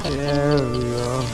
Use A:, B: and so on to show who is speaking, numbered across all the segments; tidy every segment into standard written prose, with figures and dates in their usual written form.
A: There we go.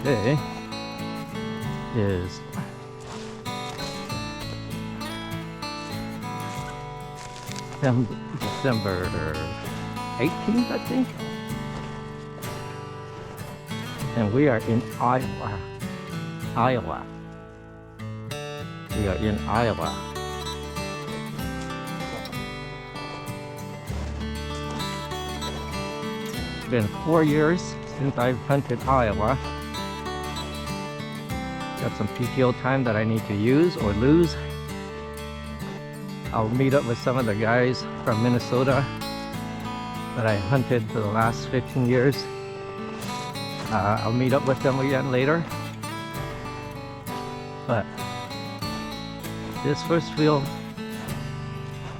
A: Today is December 18th, I think, and we are in Iowa. We are in Iowa. It's been 4 years since I've hunted Iowa. Got some PTO time that I need to use or lose. I'll meet up with some of the guys from Minnesota that I hunted for the last 15 years. I'll meet up with them again later. But this first field,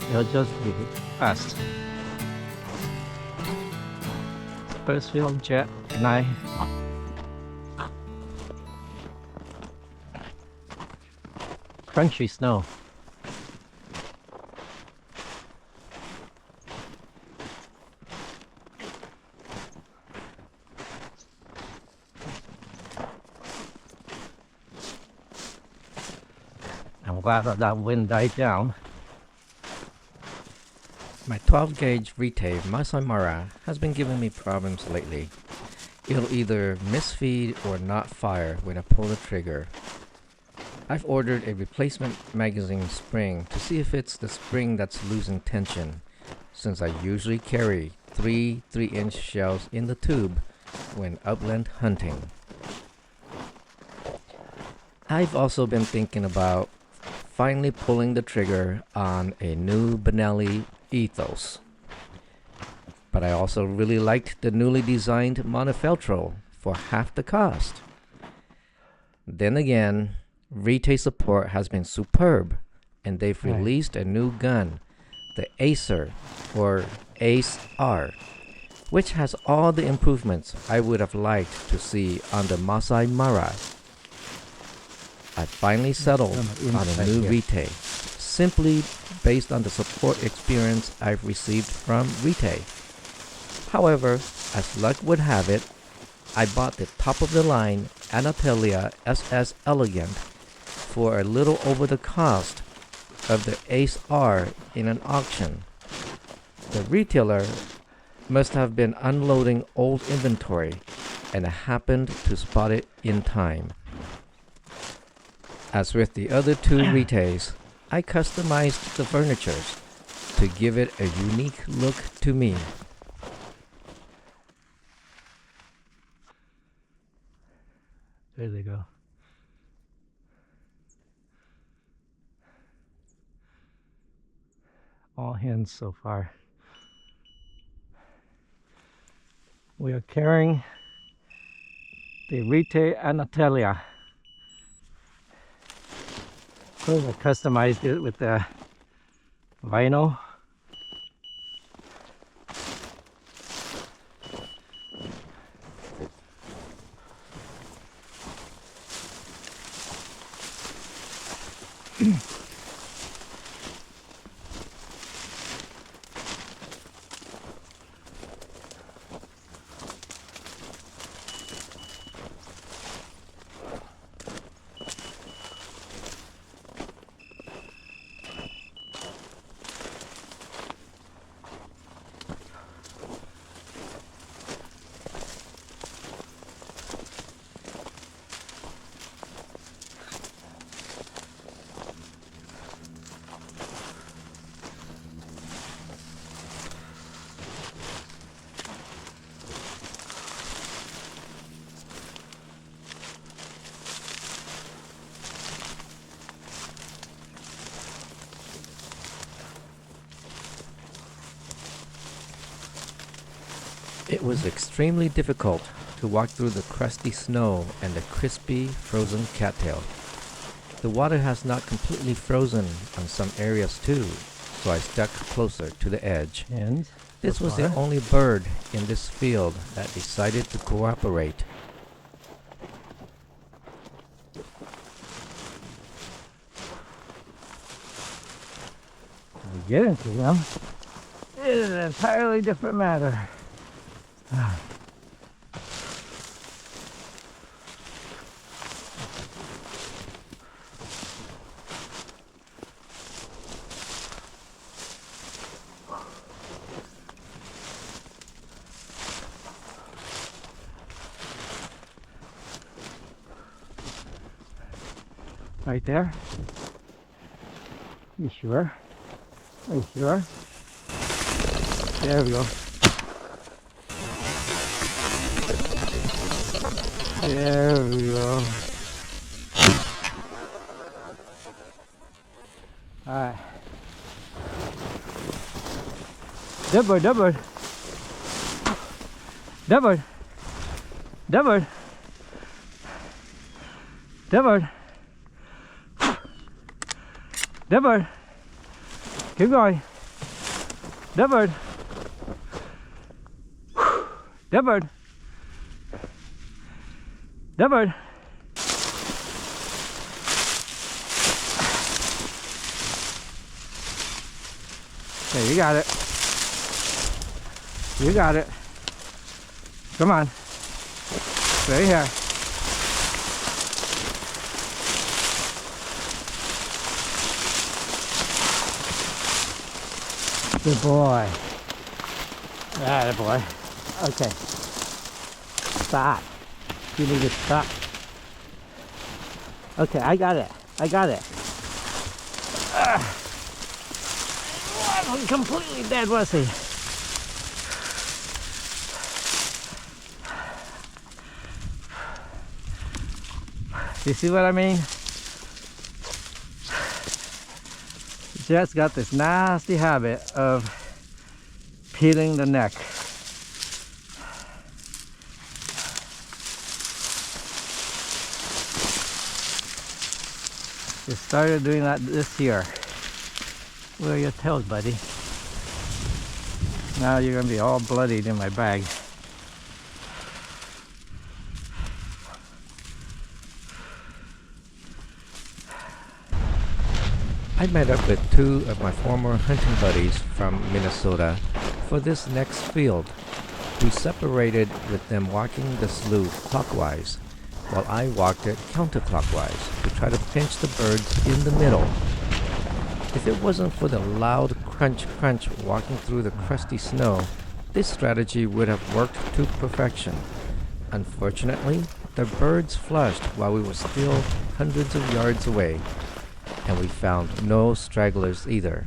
A: it'll just be fast. First field, Jet and I. Crunchy snow. I'm glad that wind died down.
B: My 12 gauge Rite Masai Mara has been giving me problems lately. It'll either misfeed or not fire when I pull the trigger. I've ordered a replacement magazine spring to see if it's the spring that's losing tension, since I usually carry 3 3-inch shells in the tube when upland hunting. I've also been thinking about finally pulling the trigger on a new Benelli Ethos. But I also really liked the newly designed Montefeltro for half the cost. Then again, Rite support has been superb, and they've released a new gun, the Acer, or Ace R, which has all the improvements I would have liked to see on the Masai Mara. I finally settled on a new Rite, simply based on the support experience I've received from Rite. However, as luck would have it, I bought the top-of-the-line Anatolia SS Elegant for a little over the cost of the Ace R in an auction. The retailer must have been unloading old inventory, and I happened to spot it in time. As with the other two Rites, I customized the furnitures to give it a unique look to me.
A: There they go. All hens so far. We are carrying the Rite Anatolia. Of course, I customized it with the vinyl.
B: It was extremely difficult to walk through the crusty snow and the crispy, frozen cattail. The water has not completely frozen on some areas too, so I stuck closer to the edge.
A: And
B: This was the only bird in this field that decided to cooperate.
A: we get into them. It is an entirely different matter. Right there? You sure? Are you sure? There we go. There we go. Alright. Dead bird, dead bird. Dead bird. Dead bird. Dead bird. Dead bird. Keep going. Dead bird. Dead bird. Dead bird. Okay, you got it. You got it. Come on. Right here. Good boy. That boy. Okay. Stop. You need to stop. Okay, I got it. I got it. He wasn't completely dead, was he? You see what I mean? Jet's got this nasty habit of peeling the neck. It started doing that this year. Where are your toes, buddy? Now you're gonna be all bloodied in my bag.
B: I met up with two of my former hunting buddies from Minnesota for this next field. We separated with them walking the slough clockwise, while I walked it counterclockwise to try to pinch the birds in the middle. If it wasn't for the loud crunch crunch walking through the crusty snow, this strategy would have worked to perfection. Unfortunately, the birds flushed while we were still hundreds of yards away, and we found no stragglers either.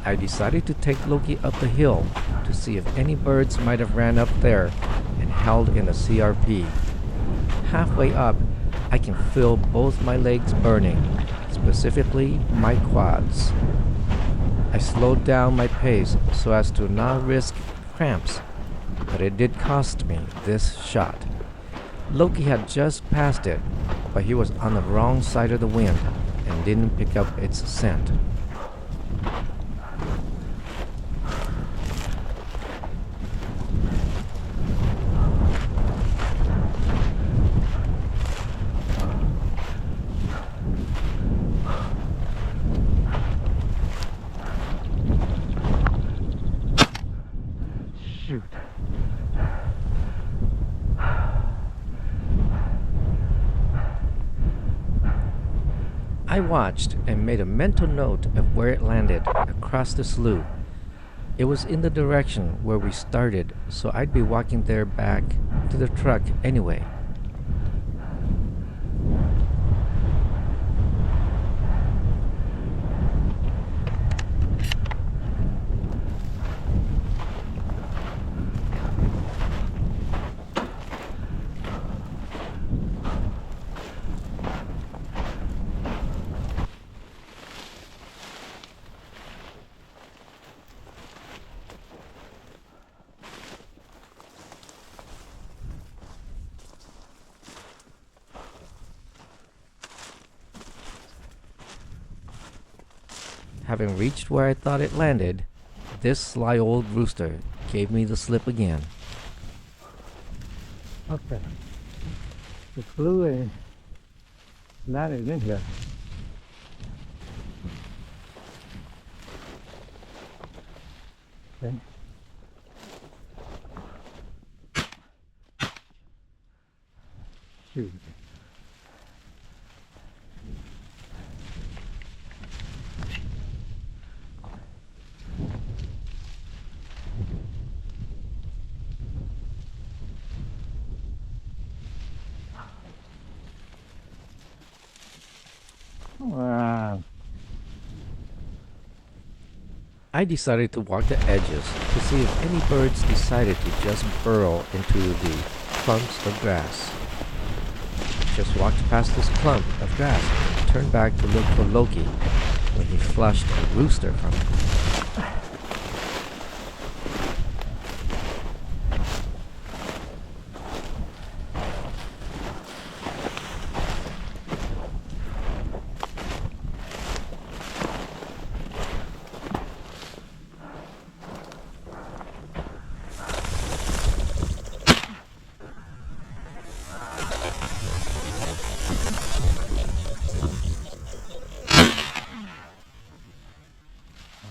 B: I decided to take Loki up the hill to see if any birds might have ran up there and held in a CRP. Halfway up, I can feel both my legs burning, specifically my quads. I slowed down my pace so as to not risk cramps, but it did cost me this shot. Loki had just passed it, but he was on the wrong side of the wind and didn't pick up its scent.
A: Shoot.
B: I watched and made a mental note of where it landed across the slough. It was in the direction where we started, so I'd be walking there back to the truck anyway. Having reached where I thought it landed, this sly old rooster gave me the slip again.
A: Okay. The flew in. That is in here. Okay. Shoot. Wow.
B: I decided to walk the edges to see if any birds decided to just burrow into the clumps of grass. Just walked past this clump of grass and turned back to look for Loki when he flushed a rooster from it.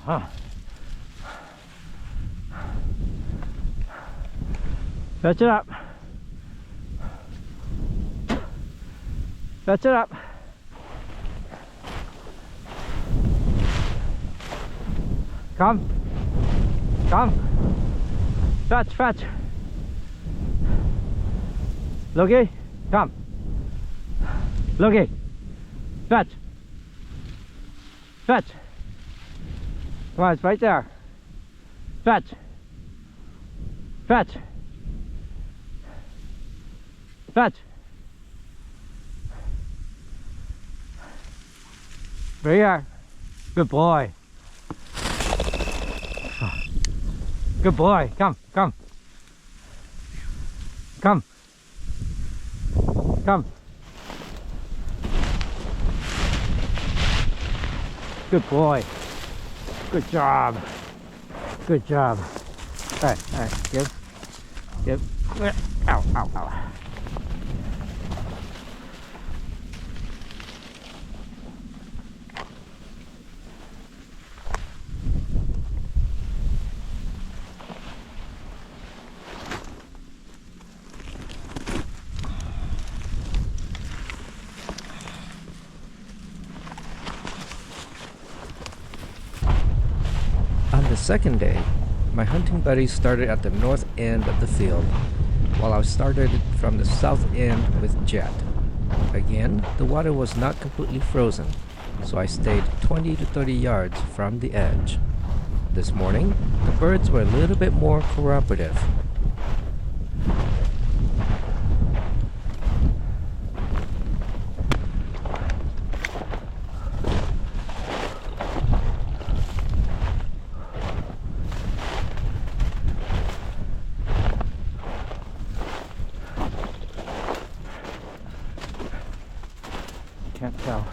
A: Huh. Fetch it up. Fetch it up. Come. Come. Fetch, fetch. Loki, come. Loki, fetch. Fetch. Come on, it's right there. Fetch. Fetch. Fetch. Right here. Good boy. Good boy. Come, come. Come. Come. Good boy. Good job. Good job. All right, give. Ow, ow, ow.
B: On the second day, my hunting buddies started at the north end of the field, while I started from the south end with Jet. Again, the water was not completely frozen, so I stayed 20 to 30 yards from the edge. This morning, the birds were a little bit more cooperative.
A: Can't tell.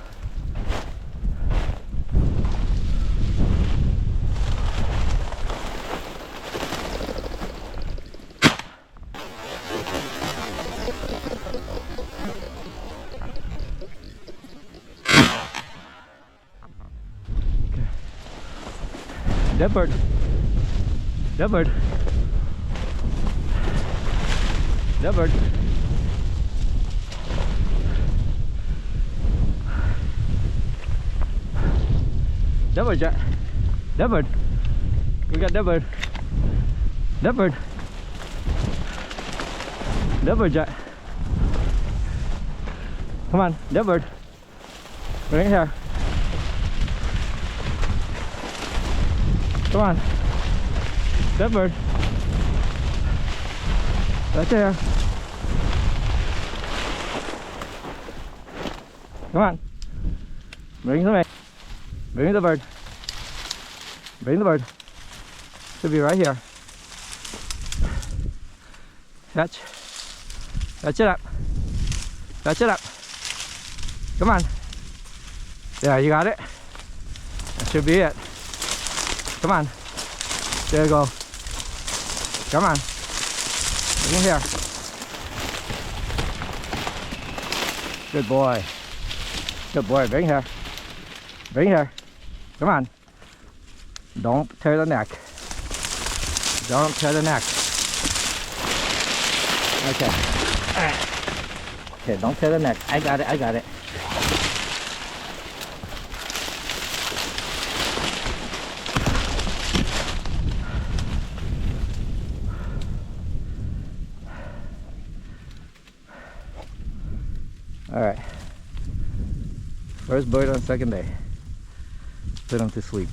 A: That bird. That bird. That bird. That bird, Jack. That bird. We got that bird. That bird. That bird, Jack. Come on, that bird. Bring it here. Come on. That bird. Right there. Come on. Bring the man. Bring the bird. Bring the bird. Should be right here. Catch. Catch it up. Catch it up. Come on. There, you got it. That should be it. Come on. There you go. Come on. Bring it here. Good boy. Good boy. Bring here. Bring here. Come on. Don't tear the neck. Don't tear the neck. Okay. Okay, don't tear the neck. I got it. I got it. All right. First bird on second day. Put him to sleep.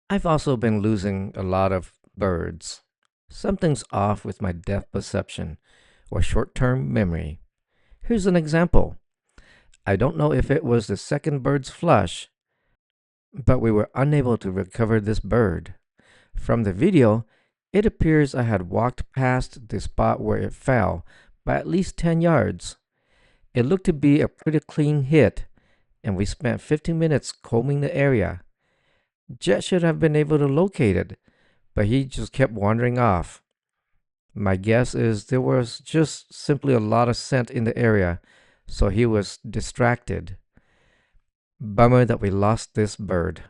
B: I've also been losing a lot of birds. Something's off with my depth perception or short-term memory. Here's an example. I don't know if it was the second bird's flush, but we were unable to recover this bird. From the video, it appears I had walked past the spot where it fell by at least 10 yards. It looked to be a pretty clean hit, and we spent 15 minutes combing the area. Jet should have been able to locate it, but he just kept wandering off. My guess is there was just simply a lot of scent in the area, so he was distracted. Bummer that we lost this bird.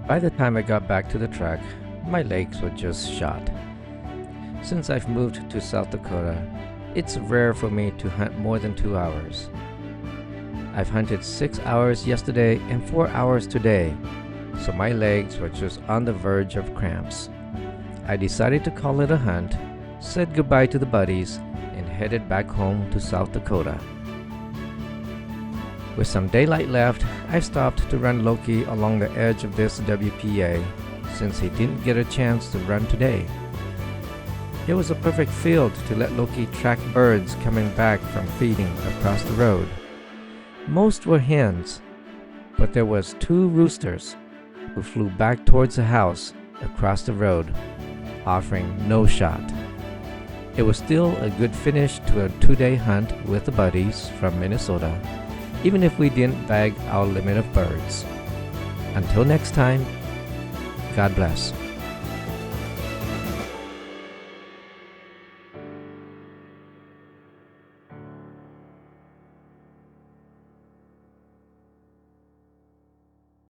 B: By the time I got back to the track, my legs were just shot. Since I've moved to South Dakota, it's rare for me to hunt more than 2 hours. I've hunted 6 hours yesterday and 4 hours today, so my legs were just on the verge of cramps. I decided to call it a hunt, said goodbye to the buddies, and headed back home to South Dakota. With some daylight left, I stopped to run Loki along the edge of this WPA since he didn't get a chance to run today. It was a perfect field to let Loki track birds coming back from feeding across the road. Most were hens, but there was 2 roosters who flew back towards the house across the road, offering no shot. It was still a good finish to a 2-day hunt with the buddies from Minnesota, even if we didn't bag our limit of birds. Until next time, God bless.